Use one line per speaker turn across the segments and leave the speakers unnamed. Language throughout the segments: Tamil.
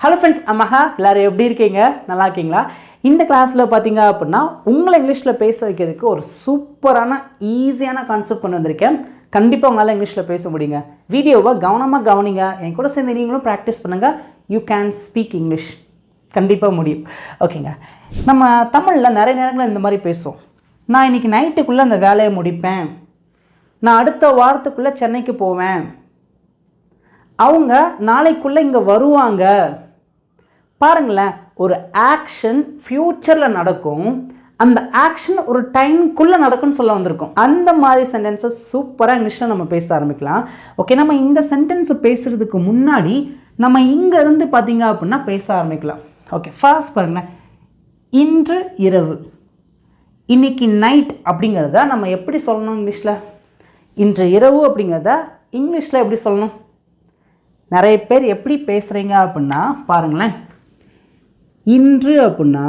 ஹலோ ஃப்ரெண்ட்ஸ், அம்மாஹா எல்லாரும் எப்படி இருக்கீங்க? நல்லா இருக்கீங்களா? இந்த கிளாஸில் பார்த்தீங்க அப்படின்னா உங்களை இங்கிலீஷில் பேச வைக்கிறதுக்கு ஒரு சூப்பரான ஈஸியான கான்செப்ட் கொண்டு வந்திருக்கேன். கண்டிப்பாக உங்களால் இங்கிலீஷில் பேச முடியுங்க. வீடியோவை கவனமாக கவனிங்க. என் கூட சேர்ந்து நீங்களும் ப்ராக்டிஸ் பண்ணுங்கள். You can speak English. கண்டிப்பாக முடியும். ஓகேங்க. நம்ம தமிழில் நிறைய நேரங்களில் இந்த மாதிரி பேசுவோம். நான் இன்றைக்கி நைட்டுக்குள்ளே அந்த வேலையை முடிப்பேன், நான் அடுத்த வாரத்துக்குள்ளே சென்னைக்கு போவேன், அவங்க நாளைக்குள்ளே இங்கே வருவாங்க. பாருங்களேன், ஒரு ஆக்ஷன் ஃப்யூச்சரில் நடக்கும், அந்த ஆக்ஷன் ஒரு டைம்குள்ளே நடக்கும்னு சொல்ல வந்திருக்கோம். அந்த மாதிரி சென்டென்ஸை சூப்பராக இங்கிலீஷில் நம்ம பேச ஆரம்பிக்கலாம். ஓகே, நம்ம இந்த சென்டென்ஸை பேசுகிறதுக்கு முன்னாடி நம்ம இங்கேருந்து பார்த்தீங்க அப்படின்னா பேச ஆரம்பிக்கலாம். ஓகே, ஃபர்ஸ்ட் பாருங்களேன், இன்று இரவு, இன்னைக்கு நைட் அப்படிங்கிறத நம்ம எப்படி சொல்லணும் இங்கிலீஷில்? இன்று இரவு அப்படிங்கிறத இங்கிலீஷில் எப்படி சொல்லணும்? நிறைய பேர் எப்படி பேசுகிறீங்க அப்படின்னா பாருங்களேன், இன்று அப்படின்னா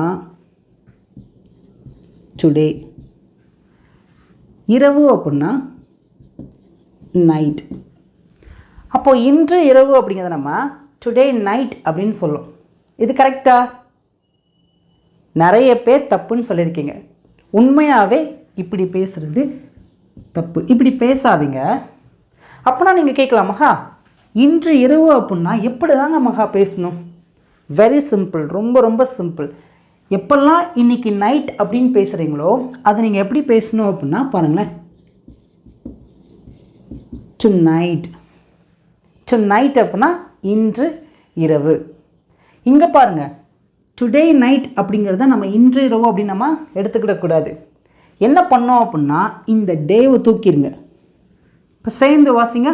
டுடே, இரவு அப்படின்னா நைட். அப்போது இன்று இரவு அப்படிங்கிறத நம்ம டுடே நைட் அப்படின்னு சொல்லும். இது கரெக்டா? நிறைய பேர் தப்புன்னு சொல்லியிருக்கீங்க. உண்மையாகவே இப்படி பேசுகிறது தப்பு. இப்படி பேசாதீங்க. அப்போனா நீங்கள் கேட்கலாம், மகா இன்று இரவு அப்படின்னா எப்படி தாங்க மகா பேசணும்? வெரி சிம்பிள், ரொம்ப ரொம்ப சிம்பிள். எப்பெல்லாம் இன்றைக்கி நைட் அப்படின்னு பேசுகிறீங்களோ அதை நீங்கள் எப்படி பேசணும் அப்படின்னா பாருங்களேன், டு நைட். டு நைட் அப்படின்னா இன்று இரவு. இங்கே பாருங்கள், டுடே நைட் அப்படிங்கிறத நம்ம இன்று இரவு அப்படின்னு நம்ம எடுத்துக்கிடக்கூடாது. என்ன பண்ணோம் அப்படின்னா இந்த டேவை தூக்கிடுங்க. இப்போ சேர்ந்து வாசிங்க,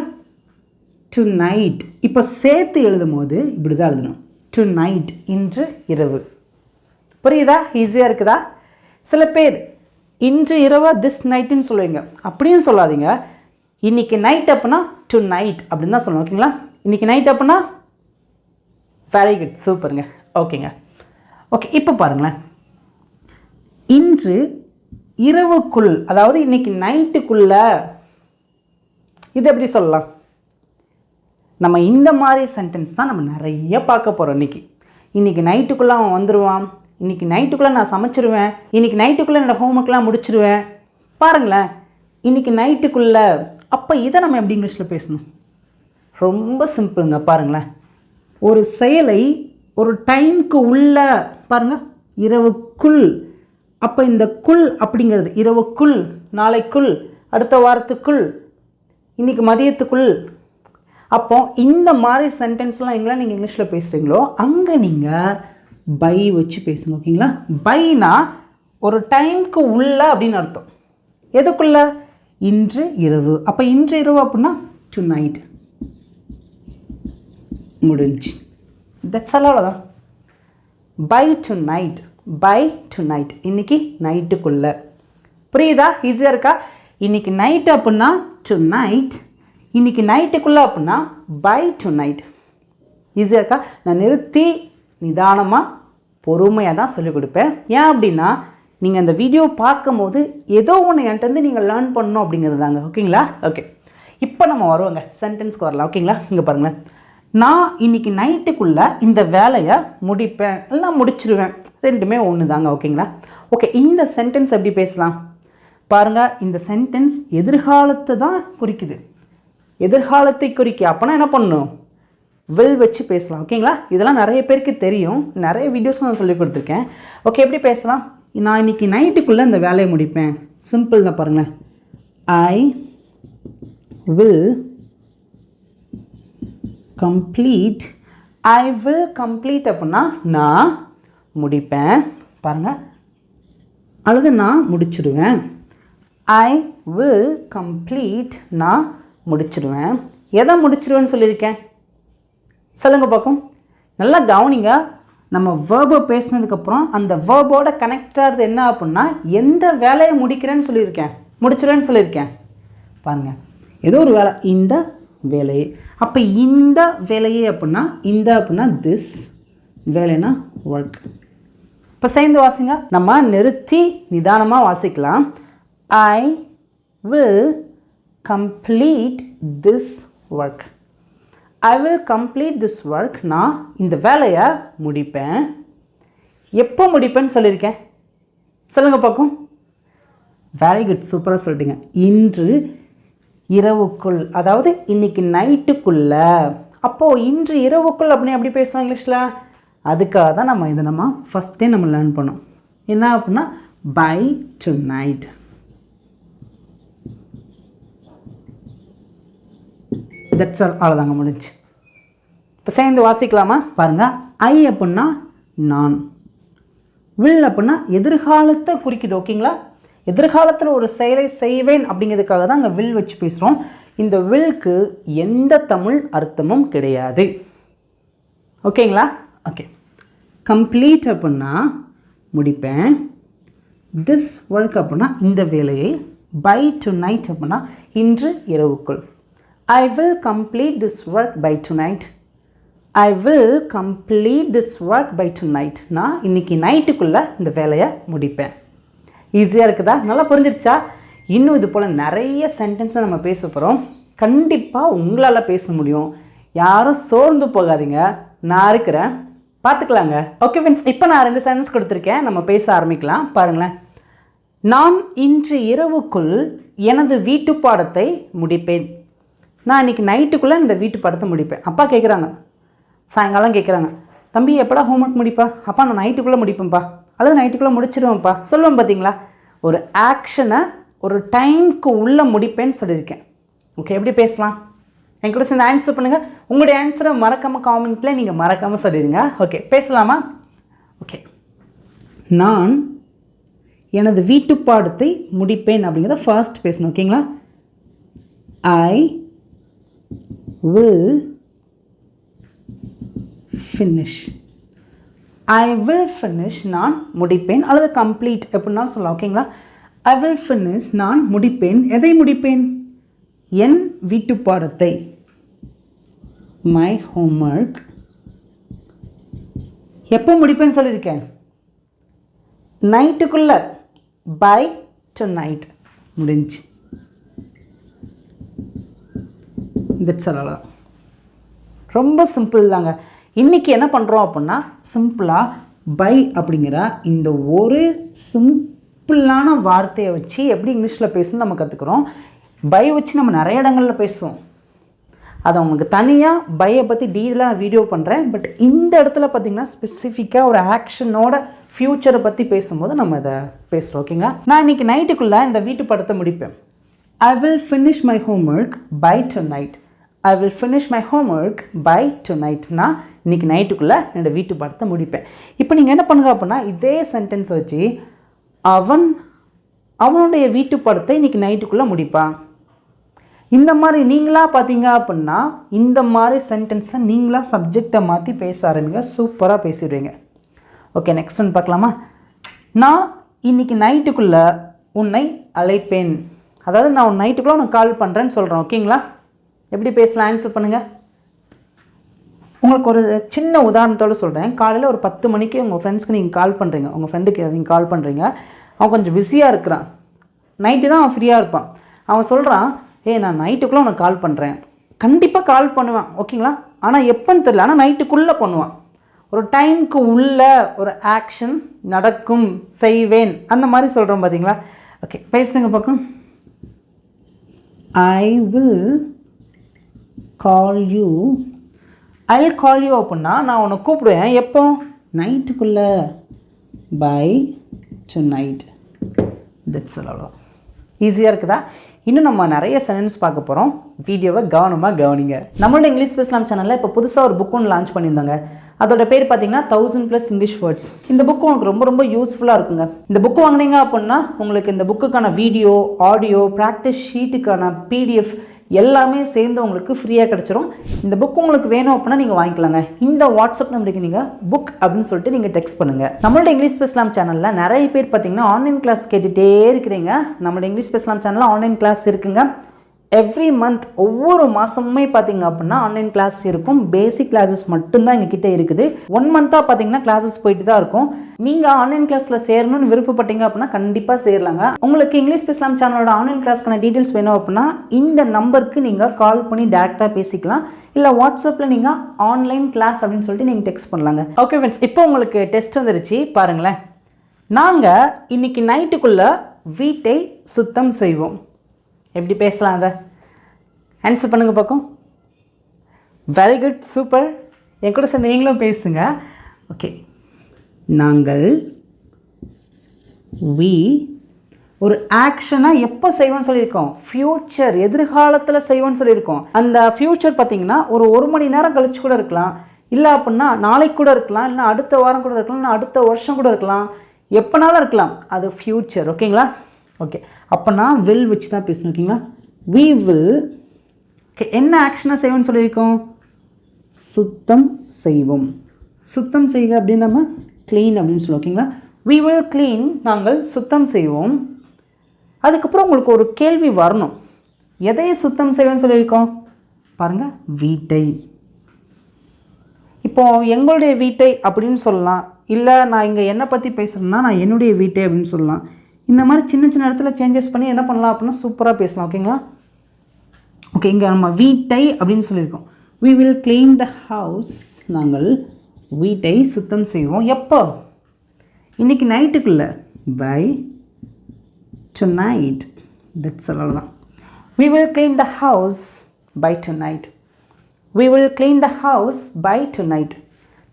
டு நைட். இப்போ சேர்த்து எழுதும் போது இப்படி தான் எழுதணும், டு நைட், இன்று இரவு. புரியுதா? ஈஸியாக இருக்குதா? சில பேர் இன்று இரவா திஸ் நைட்டுன்னு சொல்லுவீங்க. அப்படியும் சொல்லாதீங்க. இன்றைக்கி நைட் அப்படின்னா டு நைட் அப்படின்னு தான் சொல்லணும். ஓகேங்களா? இன்றைக்கி நைட் அப்படின்னா வெரி குட், சூப்பருங்க. ஓகேங்க. ஓகே, இப்போ பாருங்களேன், இன்று இரவுக்குள், அதாவது இன்றைக்கி நைட்டுக்குள்ள, இது எப்படி சொல்லலாம்? நம்ம இந்த மாதிரி சென்டென்ஸ் தான் நம்ம நிறைய பார்க்க போகிறோம். இன்றைக்கி நைட்டுக்குள்ளே அவன் வந்துடுவான், இன்றைக்கி நைட்டுக்குள்ளே நான் சமைச்சிருவேன், இன்றைக்கி நைட்டுக்குள்ளே என்னோடய ஹோம்ஒர்க்லாம் முடிச்சிடுவேன். பாருங்களேன், இன்றைக்கி நைட்டுக்குள்ளே. அப்போ இதை நம்ம எப்படி இங்கிலீஷில் பேசணும்? ரொம்ப சிம்பிளுங்க. பாருங்களேன், ஒரு செயலை ஒரு டைமுக்கு உள்ள, பாருங்கள், இரவுக்குள். அப்போ இந்த குள் அப்படிங்கிறது இரவுக்குள், நாளைக்குள், அடுத்த வாரத்துக்குள், இன்றைக்கி மதியத்துக்குள். அப்போ இந்த மாதிரி சென்டென்ஸ்லாம் எங்கெல்லாம் நீங்கள் இங்கிலீஷில் பேசுகிறீங்களோ அங்கே நீங்கள் பை வச்சு பேசுங்க. ஓகேங்களா? பைனா ஒரு டைமுக்கு உள்ள அப்படின்னு அர்த்தம். எதுக்குள்ள? இன்று இரவு. அப்போ இன்று இரவு அப்படின்னா டு நைட். முடிஞ்சு. That's all. அவ்வளோதான். By tonight, by tonight, இன்றைக்கி நைட்டுக்குள்ளே. புரியுதா? ஈஸியாக இருக்கா? இன்றைக்கி நைட் அப்படின்னா டு நைட், இன்றைக்கி நைட்டுக்குள்ளே அப்படின்னா பை டு நைட். ஈஸியாக இருக்கா? நான் நிறுத்தி நிதானமாக பொறுமையாக தான் சொல்லிக் கொடுப்பேன். ஏன் அப்படின்னா நீங்கள் அந்த வீடியோ பார்க்கும் போது ஏதோ ஒன்று என்கிட்ட நீங்கள் லேர்ன் பண்ணணும் அப்படிங்கிறது தாங்க. ஓகேங்களா? ஓகே, இப்போ நம்ம வருவோங்க, சென்டென்ஸ்க்கு வரலாம். ஓகேங்களா? இங்கே பாருங்களேன், நான் இன்றைக்கி நைட்டுக்குள்ளே இந்த வேலையை முடிப்பேன், இல்லை முடிச்சிருவேன். ரெண்டுமே ஒன்று தாங்க. ஓகேங்களா? ஓகே, இந்த சென்டென்ஸ் எப்படி பேசலாம் பாருங்கள். இந்த சென்டென்ஸ் எதிர்காலத்தை தான் குறிக்குது, எதிர்காலத்தை குறிக்க. அப்போனா என்ன பண்ணணும்? வில் வச்சு பேசலாம். ஓகேங்களா? இதெல்லாம் நிறைய பேருக்கு தெரியும், நிறைய வீடியோஸ் நான் சொல்லி கொடுத்துருக்கேன். ஓகே, எப்படி பேசலாம்? நான் இன்றைக்கி நைட்டுக்குள்ளே இந்த வேலையை முடிப்பேன். சிம்பிள் தான். பாருங்களேன், ஐ will complete. I will complete அப்படின்னா நான் முடிப்பேன். பாருங்கள், அல்லது நான் முடிச்சிடுவேன். ஐ வில் கம்ப்ளீட், நான் முடிச்சிடுவேன். எதை முடிச்சிடுவேன்னு சொல்லியிருக்கேன்? சொல்லுங்கள் பார்க்கும். நல்லா கவனிங்க. நம்ம வேர்பை பேசினதுக்கப்புறம் அந்த வேர்போட கனெக்ட் ஆகிறது என்ன அப்படின்னா எந்த வேலையை முடிக்கிறேன்னு சொல்லியிருக்கேன், முடிச்சிடுவேன்னு சொல்லியிருக்கேன். பாருங்கள், ஏதோ ஒரு வேலை, இந்த வேலையை. அப்போ இந்த வேலையே அப்படின்னா இந்த அப்படின்னா திஸ், வேலைன்னா ஒர்க். இப்போ சேர்ந்து வாசிங்க. நம்ம நிறுத்தி நிதானமாக வாசிக்கலாம். I will complete this work. I will complete this work. நான் இந்த வேலையை முடிப்பேன். எப்போ முடிப்பேன்னு சொல்லியிருக்கேன், சொல்லுங்கள் பார்க்கும். வெரி குட், சூப்பராக சொல்லிட்டீங்க. இன்று இரவுக்குள், அதாவது இன்றைக்கி நைட்டுக்குள்ள. அப்போது இன்று இரவுக்குள் அப்படின்னு எப்படி பேசுவோம் இங்கிலீஷில்? அதுக்காக தான் நம்ம ஃபஸ்ட்டே நம்ம லேர்ன் பண்ணோம். என்ன அப்படின்னா by tonight. That's all, அவ்வளோதாங்க, முடிஞ்சு. இப்போ சேர்ந்து வாசிக்கலாமா? பாருங்கள். ஐ அப்படின்னா நான், வில் அப்படின்னா எதிர்காலத்தை குறிக்குது. ஓகேங்களா? எதிர்காலத்தில் ஒரு செயலை செய்வேன் அப்படிங்கிறதுக்காக தான் அங்கே வில் வச்சு பேசுகிறோம். இந்த வில்க்கு எந்த தமிழ் அர்த்தமும் கிடையாது. ஓகேங்களா? ஓகே. கம்ப்ளீட் அப்படின்னா முடிப்பேன். திஸ் ஒர்க் அப்படின்னா இந்த வேலையை. பை டு நைட் அப்படின்னா இன்று இரவுக்குள். I will complete this work by tonight. I will complete this work by tonight. நான் இன்றைக்கி நைட்டுக்குள்ளே இந்த வேலையை முடிப்பேன். ஈஸியாக இருக்குதா? நல்லா புரிஞ்சிருச்சா? இன்னும் இது போல் நிறைய சென்டென்ஸை நம்ம பேச போகிறோம். கண்டிப்பாக உங்களால் பேச முடியும். யாரும் சோர்ந்து போகாதீங்க, நான் இருக்கிறேன், பார்த்துக்கலாங்க. ஓகே ஃப்ரெண்ட்ஸ், இப்போ நான் 2 சென்டென்ஸ் கொடுத்துருக்கேன். நம்ம பேச ஆரம்பிக்கலாம். பாருங்களேன். நான் இன்று இரவுக்குள் எனது வீட்டு பாடத்தை முடிப்பேன். நான் இன்றைக்கி நைட்டுக்குள்ளே இந்த வீட்டு பாடத்தை முடிப்பேன். அப்பா கேட்குறாங்க, சாயங்காலம் கேட்குறாங்க, தம்பி எப்படா ஹோம்ஒர்க் முடிப்பா? அப்பா நான் நைட்டுக்குள்ளே முடிப்பேன்ப்பா, அல்லது நைட்டுக்குள்ளே முடிச்சிடுவேன்ப்பா சொல்லுவேன். பார்த்தீங்களா? ஒரு ஆக்ஷனை ஒரு டைமுக்கு உள்ளே முடிப்பேன்னு சொல்லியிருக்கேன். ஓகே, எப்படி பேசலாம்? என் கூட சேர்ந்து ஆன்சர் பண்ணுங்கள். உங்களுடைய ஆன்சரை மறக்காமல் காமெண்ட்டில் நீங்கள் மறக்காமல் சொல்லிடுங்க. ஓகே, பேசலாமா? ஓகே. நான் எனது வீட்டு பாடத்தை முடிப்பேன் அப்படிங்கிறத ஃபர்ஸ்ட் பேசணும். ஓகேங்களா? ஐ will finish. I will finish, நான் முடிப்பேன், அல்லது கம்ப்ளீட் எப்படின்னாலும் சொல்லலாம். ஓகேங்களா? ஐ வில் ஃபினிஷ், நான் முடிப்பேன். எதை முடிப்பேன்? என் வீட்டு பாடத்தை. My homework. எப்போ முடிப்பேன்னு சொல்லியிருக்கேன்? நைட்டுக்குள்ளே. By tonight. முடிஞ்சு. That's all. ரொம்ப சிம்பிள் தாங்க. இன்றைக்கி என்ன பண்ணுறோம் அப்படின்னா சிம்பிளாக பை அப்படிங்கிற இந்த ஒரு சிம்பிளான வார்த்தையை வச்சு எப்படி இங்கிலீஷில் பேசணும்னு நம்ம கற்றுக்குறோம். பை வச்சு நம்ம நிறைய இடங்களில் பேசுவோம். அதை உங்களுக்கு தனியாக பையை பற்றி டீட்டெயிலாக நான் வீடியோ பண்ணுறேன். பட் இந்த இடத்துல பார்த்திங்கன்னா ஸ்பெசிஃபிக்காக ஒரு ஆக்ஷனோட ஃப்யூச்சரை பற்றி பேசும்போது நம்ம இதை பேசுகிறோம். ஓகேங்களா? நான் இன்றைக்கி நைட்டுக்குள்ளே இந்த வீட்டு படத்தை முடிப்பேன். I will finish my homework by tonight. I will finish my homework by tonight. நான் இன்றைக்கி நைட்டுக்குள்ளே என்னோடய வீட்டு பாடத்தை முடிப்பேன். இப்போ நீங்கள் என்ன பண்ணுங்க அப்படின்னா இதே சென்டென்ஸ் வச்சு அவனுடைய வீட்டு பாடத்தை இன்றைக்கி நைட்டுக்குள்ளே முடிப்பான். இந்த மாதிரி நீங்களாக பார்த்தீங்க அப்படின்னா இந்த மாதிரி சென்டென்ஸை நீங்களாக சப்ஜெக்டை மாற்றி பேச ஆரம்பிங்க. சூப்பராக பேசிடுவீங்க. ஓகே, நெக்ஸ்ட் ஒன்று பார்க்கலாமா? நான் இன்றைக்கி நைட்டுக்குள்ளே உன்னை அழைப்பேன். அதாவது நான் உன் நைட்டுக்குள்ளே உனக்கு கால் பண்ணுறேன்னு சொல்கிறேன். ஓகேங்களா? எப்படி பேசலாம்? ஆன்சர் பண்ணுங்கள். உங்களுக்கு ஒரு சின்ன உதாரணத்தோடு சொல்கிறேன். காலையில் ஒரு 10 மணிக்கு உங்கள் ஃப்ரெண்ட்ஸ்க்கு நீங்கள் கால் பண்ணுறீங்க. உங்கள் ஃப்ரெண்டுக்கு நீங்கள் கால் பண்ணுறீங்க. அவன் கொஞ்சம் பிஸியாக இருக்கிறான். நைட்டு தான் அவன் ஃப்ரீயாக இருப்பான். அவன் சொல்கிறான், நான் நைட்டுக்குள்ளே உனக்கு கால் பண்ணுறேன். கண்டிப்பாக கால் பண்ணுவான். ஓகேங்களா? ஆனால் எப்போன்னு தெரியல, ஆனால் நைட்டுக்குள்ளே பண்ணுவான். ஒரு டைமுக்கு உள்ள ஒரு ஆக்ஷன் நடக்கும், செய்வேன், அந்த மாதிரி சொல்கிறோம். பார்த்தீங்களா? ஓகே, பேசுங்க பக்கம். I will call you. I will call you அப்படின்னா நான் உன்னை கூப்பிடுவேன். எப்போ? நைட்டுக்குள்ளே. By tonight. That's all. ஈஸியாக இருக்குதா? இன்னும் நம்ம நிறைய சென்டென்ஸ் பார்க்க போகிறோம். வீடியோவை கவனமாக கவனிங்க. நம்மளோட இங்கிலீஷ் பேசலாம் சேனலில் இப்போ புதுசாக ஒரு புக் ஒன்று லான்ச் பண்ணியிருந்தாங்க. அதோட பேர் பார்த்தீங்கன்னா 1000+ இங்கிலீஷ் வேர்ட்ஸ். இந்த புக்கு உங்களுக்கு ரொம்ப ரொம்ப யூஸ்ஃபுல்லாக இருக்குங்க. இந்த புக்கு வாங்கினீங்க அப்படின்னா உங்களுக்கு இந்த புக்குக்கான வீடியோ, ஆடியோ, ப்ராக்டிஸ் ஷீட்டுக்கான PDF எல்லாமே சேர்ந்து உங்களுக்கு ஃப்ரீயாக கிடச்சிரும். இந்த புக் உங்களுக்கு வேணும் அப்படின்னா நீங்கள் வாங்கிக்கலாங்க. இந்த வாட்ஸ்அப் நம்பருக்கு நீங்கள் புக் அப்படின்னு சொல்லிட்டு நீங்கள் டெக்ஸ்ட் பண்ணுங்கள். நம்மளோட இங்கிலீஷ் பேசலாம் சேனலில் நிறைய பேர் பார்த்தீங்கன்னா ஆன்லைன் கிளாஸ் கேட்டுகிட்டே இருக்கிறீங்க. நம்மளோட இங்கிலீஷ் பேசலாம் சேனலில் ஆன்லைன் கிளாஸ் இருக்குங்க. எவ்ரி மந்த் ஒவ்வொரு மாதமுமே பார்த்தீங்க அப்படின்னா ஆன்லைன் கிளாஸ் இருக்கும். பேசிக் கிளாஸஸ் மட்டும்தான் எங்ககிட்ட இருக்குது. 1 மந்த்தாக பார்த்தீங்கன்னா கிளாஸஸ் போயிட்டு தான் இருக்கும். நீங்கள் ஆன்லைன் கிளாஸில் சேரணும்னு விருப்பப்பட்டீங்க அப்படின்னா கண்டிப்பாக சேரலாங்க. உங்களுக்கு இங்கிலீஷ் பேசலாம் சேனலோட ஆன்லைன் கிளாஸ்க்கான டீட்டெயில்ஸ் வேணும் அப்படின்னா இந்த நம்பருக்கு நீங்கள் கால் பண்ணி டேரெக்டாக பேசிக்கலாம். இல்லை வாட்ஸ்அப்பில் நீங்கள் ஆன்லைன் கிளாஸ் அப்படின்னு சொல்லிட்டு நீங்கள் டெக்ஸ்ட் பண்ணலாங்க. ஓகே ஃப்ரெண்ட்ஸ், இப்போ உங்களுக்கு டெஸ்ட் வந்துருச்சு பாருங்களேன். நாங்கள் இன்னைக்கு நைட்டுக்குள்ளே வீட்டை சுத்தம் செய்வோம். எப்படி பேசலாம்? அதை ஆன்சர் பண்ணுங்கள் பார்க்கும். Very good, super. என் கூட சேர்ந்து நீங்களும் பேசுங்க. ஓகே, நாங்கள் ஒரு ஆக்ஷனாக எப்போ செய்வோம்னு சொல்லியிருக்கோம்? ஃப்யூச்சர், எதிர்காலத்தில் செய்வோம்னு சொல்லியிருக்கோம். அந்த ஃப்யூச்சர் பார்த்திங்கன்னா ஒரு மணி நேரம் கழிச்சு கூட இருக்கலாம், இல்லை அப்படின்னா நாளைக்கு கூட இருக்கலாம், இல்லை அடுத்த வாரம் கூட இருக்கலாம், இல்லை அடுத்த வருஷம் கூட இருக்கலாம், எப்போனாலும் இருக்கலாம். அது ஃப்யூச்சர். ஓகேங்களா? ஓகே, அப்போனா வில் வச்சு தான் பேசணும். ஓகேங்களா? we will. ஓகே, என்ன ஆக்ஷனாக செய்வோம்னு சொல்லியிருக்கோம்? சுத்தம் செய்வோம். சுத்தம் செய்க அப்படின்னு நம்ம க்ளீன் அப்படின்னு சொல்லுவோம். ஓகேங்களா? we will clean, நாங்கள் சுத்தம் செய்வோம். அதுக்கப்புறம் உங்களுக்கு ஒரு கேள்வி வரணும். எதை சுத்தம் செய்வோம்னு சொல்லியிருக்கோம்? பாருங்கள், வீட்டை. இப்போது எங்களுடைய வீட்டை அப்படின்னு சொல்லலாம், இல்லை நான் இங்கே என்னை பற்றி பேசுகிறேன்னா நான் என்னுடைய வீட்டை அப்படின்னு சொல்லலாம். இந்த மாதிரி சின்ன சின்ன இடத்துல சேஞ்சஸ் பண்ணி என்ன பண்ணலாம் அப்படின்னா சூப்பராக பேசலாம். ஓகேங்களா? ஓகே, இங்கே நம்ம வீட்டை அப்படின்னு சொல்லியிருக்கோம். we will clean the house, நாங்கள் வீட்டை சுத்தம் செய்வோம். எப்போ? இன்றைக்கி நைட்டுக்குள்ளே, by tonight. தட்ஸ் அவ்வளோதான். we will clean the house by tonight. we will clean the house by tonight.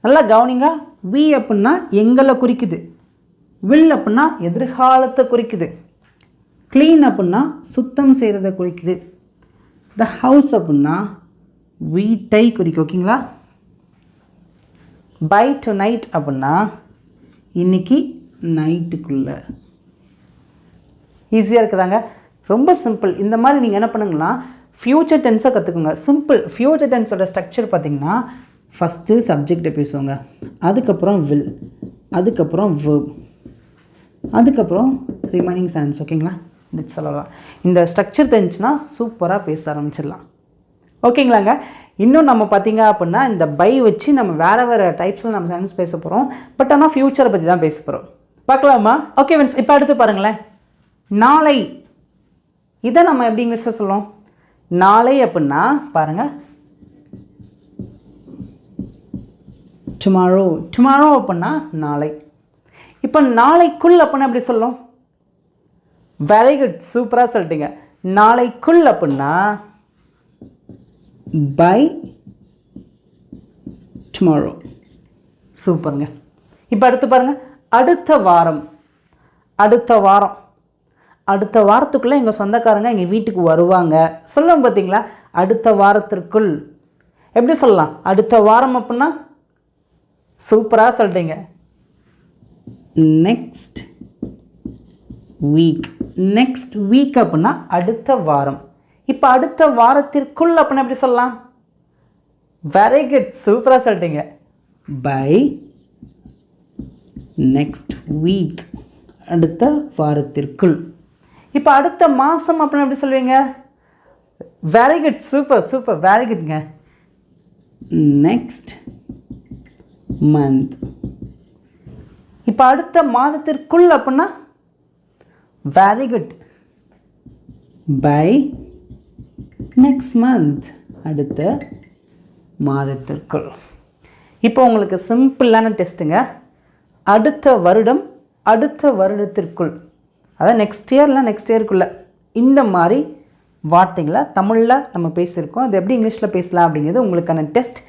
நல்லா கவனிங்க. we அப்படின்னா எங்களை குறிக்குது, வில் அப்படின்னா எதிர்காலத்தை குறிக்குது, க்ளீன் அப்படின்னா சுத்தம் செய்கிறத குறிக்குது, த ஹவுஸ் அப்படின்னா வீட்டை குறிக்கும். ஓகேங்களா? பை டு நைட் அப்படின்னா இன்னைக்கு நைட்டுக்குள்ளே. ஈஸியாக இருக்குதாங்க, ரொம்ப சிம்பிள். இந்த மாதிரி நீங்கள் என்ன பண்ணுங்கன்னா ஃப்யூச்சர் டென்ஸை கற்றுக்குங்க. சிம்பிள். ஃப்யூச்சர் டென்ஸோட ஸ்ட்ரக்சர் பார்த்திங்கன்னா ஃபஸ்ட்டு சப்ஜெக்டை பேசுவாங்க, அதுக்கப்புறம் வில், அதுக்கப்புறம் verb, அதுக்கப்புறம் ரிமைனிங் சென்ஸ். ஓகேங்களா? இட்ஸ் சொல்லலாம். இந்த ஸ்ட்ரக்சர் தெரிஞ்சுன்னா சூப்பராக பேச ஆரம்பிச்சிடலாம். ஓகேங்களாங்க? இன்னும் நம்ம பார்த்திங்க அப்படின்னா இந்த பை வச்சு நம்ம வேறு டைப்ஸில் நம்ம சென்ஸ் பேச போகிறோம். பட் ஆனால் ஃப்யூச்சரை பற்றி தான் பேச போகிறோம். பார்க்கலாமா? ஓகே ஃப்ரெண்ட்ஸ், இப்போ அடுத்து பாருங்களேன். நாளை, இதை நம்ம எப்படி இங்கிலீஷில் சொல்லுவோம்? நாளை அப்படின்னா பாருங்கள், டுமாரோ. டுமாரோ அப்படின்னா நாளை. இப்போ நாளைக்குள் அப்படின்னா எப்படி சொல்லும்? வெரி குட், சூப்பராக சொல்லிட்டீங்க. நாளைக்குள் அப்படின்னா பை டுமாரோ. சூப்பருங்க. இப்போ அடுத்து பாருங்கள், அடுத்த வாரம். அடுத்த வாரம், அடுத்த வாரத்துக்குள்ளே எங்கள் சொந்தக்காரங்க எங்கள் வீட்டுக்கு வருவாங்க சொல்லுவோம் பார்த்தீங்களா? அடுத்த வாரத்திற்குள் எப்படி சொல்லலாம்? அடுத்த வாரம் அப்படின்னா சூப்பராக சொல்லிட்டீங்க. Next week. நெக்ஸ்ட் வீக் அப்படின்னா அடுத்த வாரம். இப்போ அடுத்த வாரத்திற்குள் அப்படின்னா எப்படி சொல்லலாம்? வெரி குட், சூப்பராக சொல்லிட்டீங்க. பை நெக்ஸ்ட் வீக், அடுத்த வாரத்திற்குள். இப்போ அடுத்த மாதம் அப்படின்னா எப்படி சொல்லுவீங்க? Very good, super super, very குட்ங்க. Next month. இப்போ அடுத்த மாதத்திற்குள் அப்படின்னா very good, by next month, அடுத்த மாதத்திற்குள். இப்போ உங்களுக்கு சிம்பிளான டெஸ்ட்டுங்க. அடுத்த வருடம், அடுத்த வருடத்திற்குள், அதாவது நெக்ஸ்ட் இயரில் நெக்ஸ்ட் இயருக்குள்ளே, இந்த மாதிரி வார்த்தைகளை தமிழில் நம்ம பேசியிருக்கோம். அது எப்படி இங்கிலீஷில் பேசலாம் அப்படிங்கிறது உங்களுக்கான டெஸ்ட்.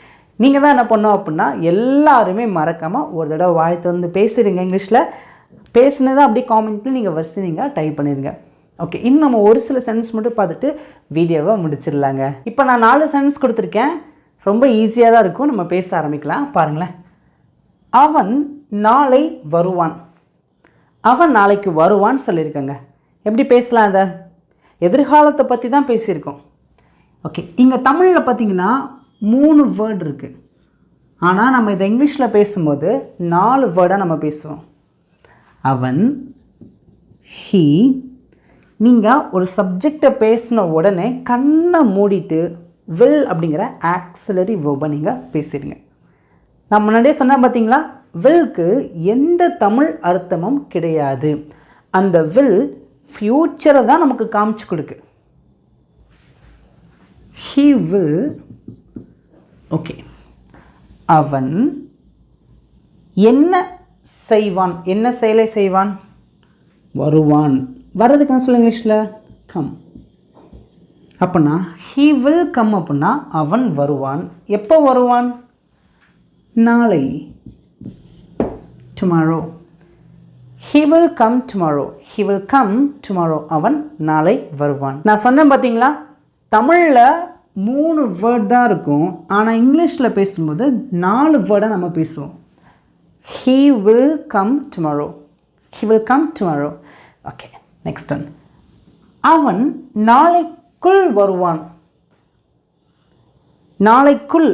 நீங்கள் தான் என்ன பண்ணோம் அப்படின்னா எல்லாருமே மறக்காமல் ஒரு தடவை வாழ்த்து வந்து பேசுகிறீங்க. இங்கிலீஷில் பேசுனதை அப்படியே காமெண்ட்டில் நீங்கள் வரிசை நீங்கள் டைப் பண்ணிடுங்க. ஓகே, இன்னும் நம்ம ஒரு சில சென்டென்ஸ் மட்டும் பார்த்துட்டு வீடியோவை முடிச்சிடலாங்க. இப்போ நான் 4 சென்டென்ஸ் கொடுத்துருக்கேன், ரொம்ப ஈஸியாக தான் இருக்கும். நம்ம பேச ஆரம்பிக்கலாம். பாருங்களேன். அவன் நாளை வருவான். அவன் நாளைக்கு வருவான்னு சொல்லியிருக்கேங்க. எப்படி பேசலாம்? அதை எதிர்காலத்தை பற்றி தான் பேசியிருக்கோம். ஓகே, இங்கே தமிழில் பார்த்திங்கன்னா 3 வேர்டு இருக்குது. ஆனால் நம்ம இதை இங்கிலீஷில் பேசும்போது 4 வேர்டாக நம்ம பேசுவோம். அவன், ஹீ, நீங்கள் ஒரு சப்ஜெக்டை பேசின உடனே கண்ணை மூடிட்டு வில் அப்படிங்கிற ஆக்சிலரி வேர்பை நீங்கள் பேசிடுங்க. நான் முன்னாடியே சொன்னேன் பார்த்தீங்களா, வில்க்கு எந்த தமிழ் அர்த்தமும் கிடையாது. அந்த வில் ஃப்யூச்சரை தான் நமக்கு காமிச்சு கொடுக்கு. ஹீ வில், ஓகே, அவன் என்ன செய்வான், என்ன செயலை செய்வான், வருவான். வர்றதுக்கு என்ன சொல்ல இங்கிலீஷில்? கம். அப்படின்னா ஹீ வில் கம் அப்படின்னா அவன் வருவான். எப்போ வருவான்? நாளை, tomorrow. He will come tomorrow, he will come tomorrow, அவன் நாளை வருவான். நான் சொன்னேன் பார்த்தீங்களா, தமிழில் 3 வேர்ட் தான் இருக்கும், ஆனால் இங்கிலீஷில் பேசும்போது 4 வேர்டாக நம்ம பேசுவோம். He will come tomorrow. He will come tomorrow. Okay, next one. அவன் நாளைக்குள் வருவான். நாளைக்குள்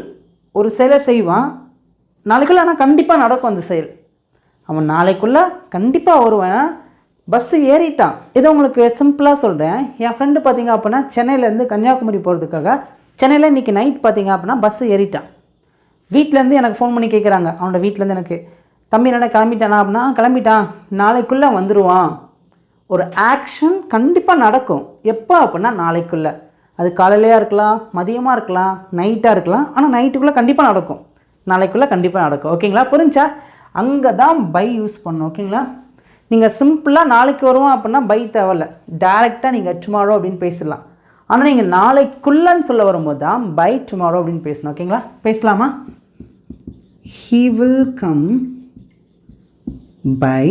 ஒரு செயலை செய்வான். நாளைக்குள்ள ஆனால் கண்டிப்பாக நடக்கும் அந்த செயல். அவன் நாளைக்குள்ளே கண்டிப்பாக வருவான். பஸ்ஸு ஏறிட்டான். இதை உங்களுக்கு சிம்பிளாக சொல்கிறேன். என் ஃப்ரெண்டு பார்த்தீங்க அப்படின்னா சென்னையிலேருந்து கன்னியாகுமரி போகிறதுக்காக சென்னையில் இன்றைக்கி நைட் பார்த்தீங்க அப்படின்னா பஸ்ஸு ஏறிட்டான். வீட்டிலேருந்து எனக்கு ஃபோன் பண்ணி கேட்குறாங்க. அவனோட வீட்டிலேருந்து எனக்கு, தம்பி என்னடா கிளம்பிட்டானா அப்படின்னா, கிளம்பிட்டான், நாளைக்குள்ளே வந்துடுவான். ஒரு ஆக்ஷன் கண்டிப்பாக நடக்கும். எப்போ அப்படின்னா நாளைக்குள்ளே. அது காலையிலையாக இருக்கலாம், மதியமாக இருக்கலாம், நைட்டாக இருக்கலாம், ஆனால் நைட்டுக்குள்ளே கண்டிப்பாக நடக்கும். நாளைக்குள்ளே கண்டிப்பாக நடக்கும். ஓகேங்களா? புரிஞ்சா? அங்கே தான் பை யூஸ் பண்ணணும். ஓகேங்களா? நீங்கள் சிம்பிளாக நாளைக்கு வருவோம் அப்படின்னா பை தேவையில்ல, டேரெக்டாக நீங்கள் டுமாரோ அப்படின்னு பேசலாம். ஆனால் நீங்கள் நாளைக்குள்ளன்னு சொல்ல வரும்போது தான் பை டுமாரோ அப்படின்னு பேசணும். ஓகேங்களா? பேசலாமா? He will come by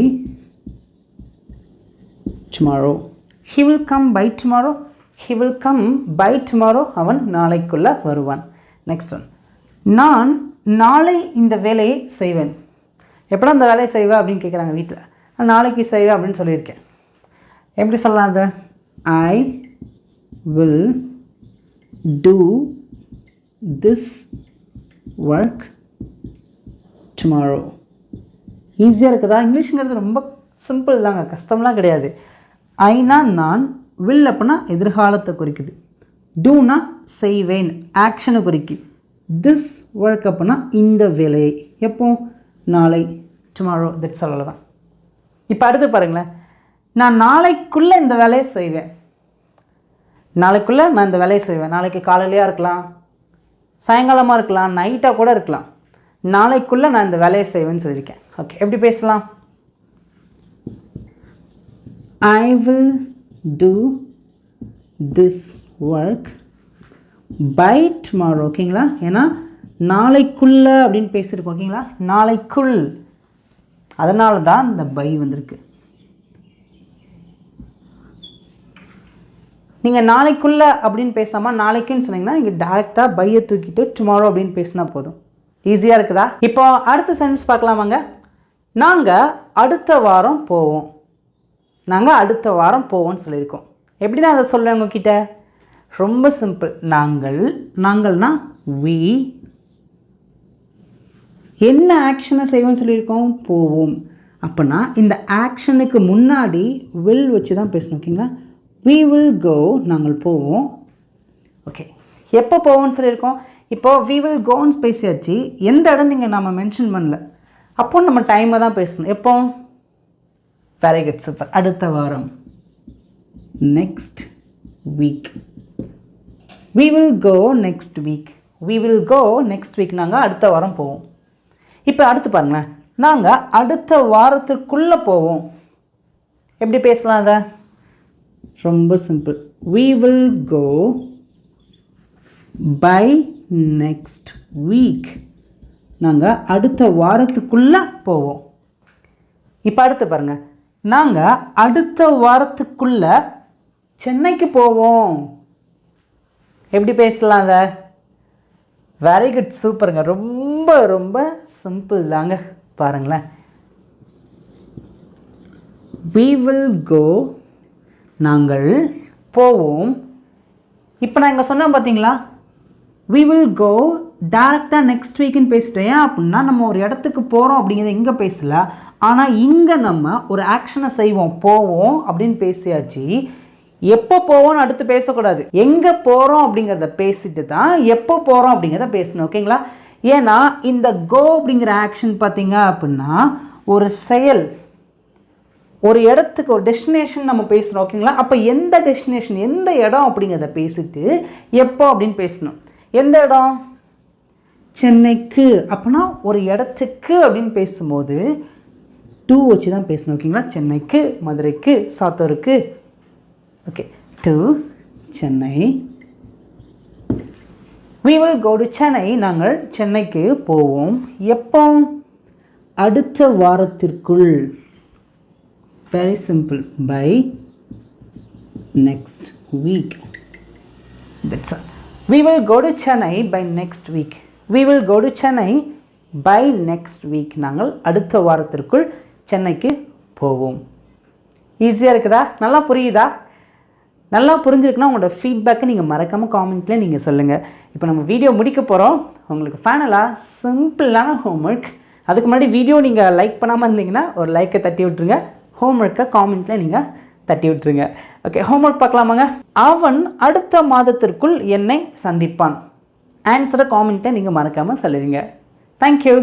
tomorrow. He will come by tomorrow. He will come by tomorrow. அவன் நாளைக்குள்ள வருவான். Next one. நான் நாளை இந்த வேலையை செய்வேன். எப்படா இந்த வேலையை செய்வேன் அப்படின்னு கேட்குறாங்க வீட்டில். நான் நாளைக்கு செய்வேன் அப்படின்னு சொல்லியிருக்கேன். எப்படி சொல்லலாம் அது? I will do this work tomorrow. ஈஸியாக இருக்குதா? இங்கிலீஷுங்கிறது ரொம்ப சிம்பிள் தாங்க, கஷ்டம்லாம் கிடையாது. ஐனா நான், வில் அப்படின்னா எதிர்காலத்தை குறிக்குது, டூனா செய்வேன், ஆக்ஷனை குறிக்குது, திஸ் ஒர்க் அப்படின்னா இந்த வேலையை, எப்போ? நாளை, டுமாரோ. தட்ஸ் ஆல் தான். இப்போ அடுத்து பாருங்களேன். நான் நாளைக்குள்ளே இந்த வேலையை செய்வேன். நாளைக்குள்ளே நான் இந்த வேலையை செய்வேன். நாளைக்கு காலையிலையாக இருக்கலாம், சாயங்காலமாக இருக்கலாம், நைட்டாக கூட இருக்கலாம். நாளைக்குள்ளே நான் இந்த வேலையை செய்வேன்னு சொல்லியிருக்கேன். ஓகே, எப்படி பேசலாம்? I will do this work by tomorrow. ஓகேங்களா? ஏன்னா நாளைக்குள்ளே அப்படின்னு பேசியிருக்கோம். ஓகேங்களா? நாளைக்குள், அதனால தான் இந்த பை வந்திருக்கு. நீங்கள் நாளைக்குள்ளே அப்படின்னு பேசாமல் நாளைக்குன்னு சொன்னீங்கன்னா நீங்கள் டேரெக்டாக பையை தூக்கிட்டு டுமாரோ அப்படின்னு பேசினா போதும். ஈஸியாக இருக்குதா? இப்போ அடுத்த சென்டென்ஸ் பார்க்கலாமாங்க. நாங்கள் அடுத்த வாரம் போவோம். நாங்கள் அடுத்த வாரம் போவோம்னு சொல்லியிருக்கோம். எப்படி நான் அதை சொல்கிறேன் உங்ககிட்ட? ரொம்ப சிம்பிள். நாங்கள்னா we. என்ன ஆக்ஷனை செய்வோம்னு சொல்லியிருக்கோம்? போவோம். அப்படின்னா இந்த ஆக்ஷனுக்கு முன்னாடி வில் வச்சு தான் பேசணும். ஓகேங்களா? we will go, நாங்கள் போவோம். ஓகே, எப்போ போவோம்னு சொல்லியிருக்கோம்? இப்போது we will goன்னு பேசியாச்சு. எந்த இடம் நீங்கள் நம்ம மென்ஷன் பண்ணல, அப்போ நம்ம டைமை தான் பேசணும். எப்போ? Very good, super. அடுத்த வாரம், next week. we will go next week. we will go next week. நாங்கள் அடுத்த வாரம் போவோம். இப்போ அடுத்து பாருங்களேன். நாங்கள் அடுத்த வாரத்துக்குள்ளே போவோம். எப்படி பேசலாம் அதை? ரொம்ப simple. we will go by next week. நாங்கள் அடுத்த வாரத்துக்குள்ளே போவோம். இப்போ அடுத்து பாருங்கள். நாங்கள் அடுத்த வாரத்துக்குள்ளே சென்னைக்கு போவோம். எப்படி பேசலாம் அதை? வெரி குட், சூப்பருங்க. ரொம்ப ரொம்ப சிம்பிள் தாங்க. பாருங்களேன். we will go, நாங்கள் போவோம். இப்போ நான் இங்கே சொன்னேன் பார்த்தீங்களா, we will go டேரெக்டாக நெக்ஸ்ட் வீக்குன்னு பேசிட்டோம். ஏன் அப்படின்னா நம்ம ஒரு இடத்துக்கு போகிறோம் அப்படிங்கிறத இங்கே பேசல, ஆனால் இங்கே நம்ம ஒரு ஆக்ஷனை செய்வோம், போவோம் அப்படின்னு பேசியாச்சு. எப்போ போவோம்னு அடுத்து பேசக்கூடாது. எங்கே போகிறோம் அப்படிங்கிறத பேசிட்டு தான் எப்போ போகிறோம் அப்படிங்கிறத பேசணும். ஓகேங்களா? ஏன்னா இந்த கோ அப்படிங்கிற ஆக்ஷன் பார்த்தீங்க அப்படின்னா ஒரு செயல், ஒரு இடத்துக்கு ஒரு டெஸ்டினேஷன் நம்ம பேசுகிறோம். ஓகேங்களா? அப்போ எந்த டெஸ்டினேஷன், எந்த இடம் அப்படிங்கிறத பேசிட்டு எப்போ அப்படின்னு பேசணும். எந்த இடம்? சென்னைக்கு. அப்போனா ஒரு இடத்துக்கு அப்படின்னு பேசும்போது டூ வச்சு தான் பேசணும். ஓகேங்களா? சென்னைக்கு, மதுரைக்கு, சாத்தூருக்கு. Okay, to Chennai. we will go to Chennai. நாங்கள் சென்னைக்கு போவோம். எப்போ? அடுத்த வாரத்திற்குள். Very simple. By next week. That's all. we will go to Chennai by next week. we will go to Chennai by next week. நாங்கள் அடுத்த வாரத்திற்குள் சென்னைக்கு போவோம். ஈஸியாக இருக்குதா? நல்லா புரியுதா? நல்லா புரிஞ்சிருக்குன்னா உங்களோட ஃபீட்பேக்கை நீங்கள் மறக்காமல் காமெண்ட்டில் நீங்கள் சொல்லுங்கள். இப்போ நம்ம வீடியோ முடிக்க போகிறோம். உங்களுக்கு ஃபைனலாக சிம்பிளான ஹோம்ஒர்க். அதுக்கு முன்னாடி வீடியோ நீங்கள் லைக் பண்ணாமல் இருந்தீங்கன்னா ஒரு லைக்கை தட்டி விட்டுருங்க. ஹோம்ஒர்க்கை காமெண்ட்டில் நீங்கள் தட்டி விட்டுருங்க. ஓகே, ஹோம்ஒர்க் பார்க்கலாமாங்க? அவன் அடுத்த மாதத்திற்குள் என்னை சந்திப்பான். ஆன்சரை காமெண்ட்டில் நீங்கள் மறக்காமல் சொல்லுவீங்க. தேங்க்யூ.